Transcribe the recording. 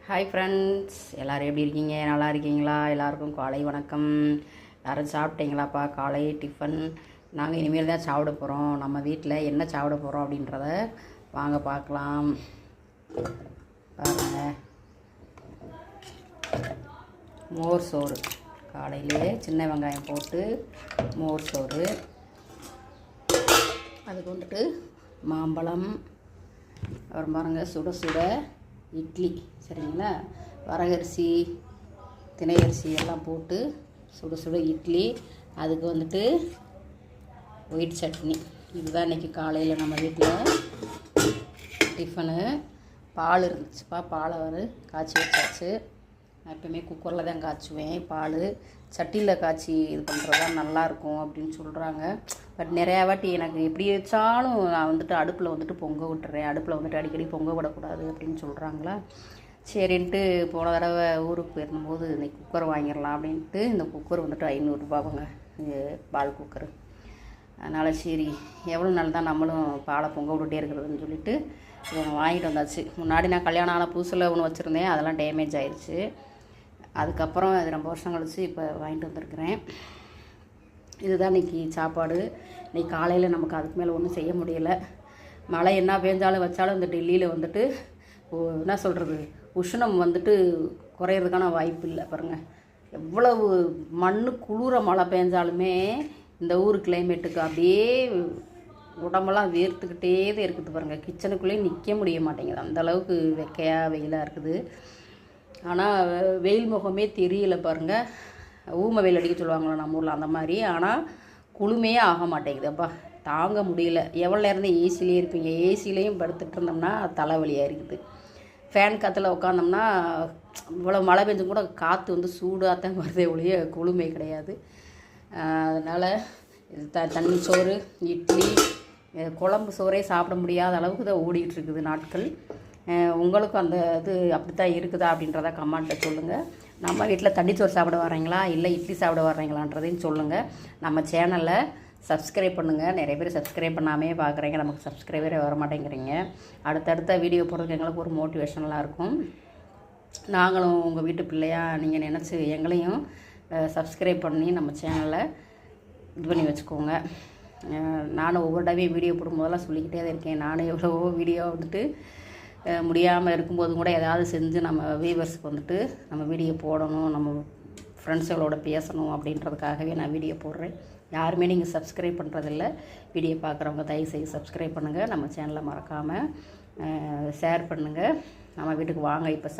Hi friends, எல்லோரும் எப்படி இருக்கீங்க? நல்லா இருக்கீங்களா? எல்லாருக்கும் காலை வணக்கம். யாரும் சாப்பிட்டீங்களாப்பா? காலை டிஃபன் நாங்கள் இனிமேல் தான் சாப்பிட போகிறோம். நம்ம வீட்டில் என்ன சாப்பிட போகிறோம் அப்படின்றத வாங்க பார்க்கலாம். பாருங்க, மோர் சோறு. காலையிலே சின்ன வெங்காயம் போட்டு மோர் சோறு. அதுக்கு வந்துட்டு மாம்பழம், அப்புறம் பாருங்கள் சுட சுட இட்லி. சரிங்களா? வரகரிசி தினை அரிசி எல்லாம் போட்டு சுட சுட இட்லி. அதுக்கு வந்துட்டு ஒயிட் சட்னி. இதுதான் இன்றைக்கி காலையில் நம்ம வீட்டில் டிஃபனு. பால் இருந்துச்சுப்பா, பாலை காய்ச்சி வச்சாச்சு. நான் எப்பவுமே குக்கரில் தான் காய்ச்சுவேன். பால் சட்டியில் காய்ச்சி இது பண்ணுறது தான் நல்லாயிருக்கும் அப்படின்னு சொல்கிறாங்க. பட் நிறையா வாட்டி எனக்கு எப்படி வச்சாலும் நான் வந்துட்டு அடுப்பில் வந்துட்டு பொங்க விட்டுறேன். அடுப்பில் வந்துட்டு அடிக்கடி பொங்க விடக்கூடாது அப்படின்னு சொல்கிறாங்களா. சரின்ட்டு போன தடவை ஊருக்கு போயிருந்தபோது இன்றைக்கி குக்கர் வாங்கிடலாம் அப்படின்ட்டு இந்த குக்கர் வந்துட்டு 500 ரூபாங்க, பால் குக்கர். அதனால் சரி எவ்வளோ நாள் தான் நம்மளும் பாலை பொங்க விட்டுட்டே இருக்கிறதுன்னு சொல்லிட்டு வாங்கிட்டு வந்தாச்சு. முன்னாடி நான் கல்யாணம் ஆன புதுசில் ஒன்று வச்சுருந்தேன், அதெல்லாம் டேமேஜ் ஆயிடுச்சு. அதுக்கப்புறம் அது ரொம்ப வருஷம் கழிச்சு இப்போ வாங்கிட்டு வந்திருக்கிறேன். இதுதான் இன்றைக்கி சாப்பாடு. இன்றைக்கி காலையில் நமக்கு அதுக்கு மேலே ஒன்றும் செய்ய முடியலை. மழை என்ன பெஞ்சாலும் வச்சாலும் இந்த டெல்லியில் வந்துட்டு என்ன சொல்கிறது, உஷ்ணம் வந்துட்டு குறையிறதுக்கான வாய்ப்பு இல்லை. பாருங்கள், எவ்வளவு மண் குளிர மழை பெஞ்சாலுமே இந்த ஊர் கிளைமேட்டுக்கு அப்படியே உடம்பெல்லாம் வேர்த்துக்கிட்டே தான் இருக்குது. பாருங்கள், கிச்சனுக்குள்ளேயே நிற்க முடிய மாட்டேங்குது, அந்தளவுக்கு வெக்கையாக வெயிலாக இருக்குது. ஆனால் வெயில் முகமே தெரியல. பாருங்கள், ஊமை வெயில் அடிக்க சொல்லுவாங்களோ நம்ம ஊரில், அந்த மாதிரி. ஆனால் குளுமையே ஆக மாட்டேங்குது. அப்பா தாங்க முடியல. எவ்வளோ நேரம் தான் ஏசிலேயே இருப்பீங்க? ஏசிலேயும் படுத்துட்டு இருந்தோம்னா தலைவலியாக இருக்குது. ஃபேன் காற்றுல உட்காந்தோம்னா இவ்வளோ மழை பெஞ்சும் கூட காற்று வந்து சூடாகத்தான் வருதே ஒழிய குளுமை கிடையாது. அதனால் தண்ணி சோறு, இட்லி, குழம்பு சோறே சாப்பிட முடியாத அளவுக்கு தான் ஓடிட்டுருக்குது நாட்கள். உங்களுக்கும் அந்த இது அப்படி தான் இருக்குதா அப்படின்றத கமெண்ட்டில் சொல்லுங்கள். நம்ம வீட்டில் தண்ணிச்சோறு சாப்பிட வர்றீங்களா இல்லை இட்லி சாப்பிட வர்றீங்களான்றதையும் சொல்லுங்கள். நம்ம சேனலை சப்ஸ்கிரைப் பண்ணுங்கள். நிறைய பேர் சப்ஸ்கிரைப் பண்ணாமே பார்க்குறீங்க, நமக்கு சப்ஸ்கிரைபரே வர மாட்டேங்கிறீங்க. அடுத்தடுத்த வீடியோ போடுறதுக்கு எங்களுக்கு ஒரு மோட்டிவேஷனலாக இருக்கும். நாங்களும் உங்கள் வீட்டு பிள்ளையாக நீங்கள் நினச்சி எங்களையும் சப்ஸ்கிரைப் பண்ணி நம்ம சேனலை இது பண்ணி வச்சுக்கோங்க. நானும் ஒவ்வொரு டைமே வீடியோ போடும்போதெல்லாம் சொல்லிக்கிட்டே தான் இருக்கேன். நானும் எவ்வளவோ வீடியோ வந்துட்டு முடியாமல் இருக்கும்போதும் கூட ஏதாவது செஞ்சு நம்ம வியூவர்ஸுக்கு வந்துட்டு நம்ம வீடியோ போடணும், நம்ம ஃப்ரெண்ட்ஸுகளோட பேசணும் அப்படின்றதுக்காகவே நான் வீடியோ போடுறேன். யாருமே நீங்கள் சப்ஸ்கிரைப் பண்ணுறதில்ல. வீடியோ பார்க்குறவங்க தயவுசெய்து சப்ஸ்கிரைப் பண்ணுங்கள். நம்ம சேனலை மறக்காமல் ஷேர் பண்ணுங்கள். நம்ம வீட்டுக்கு வாங்க இப்போ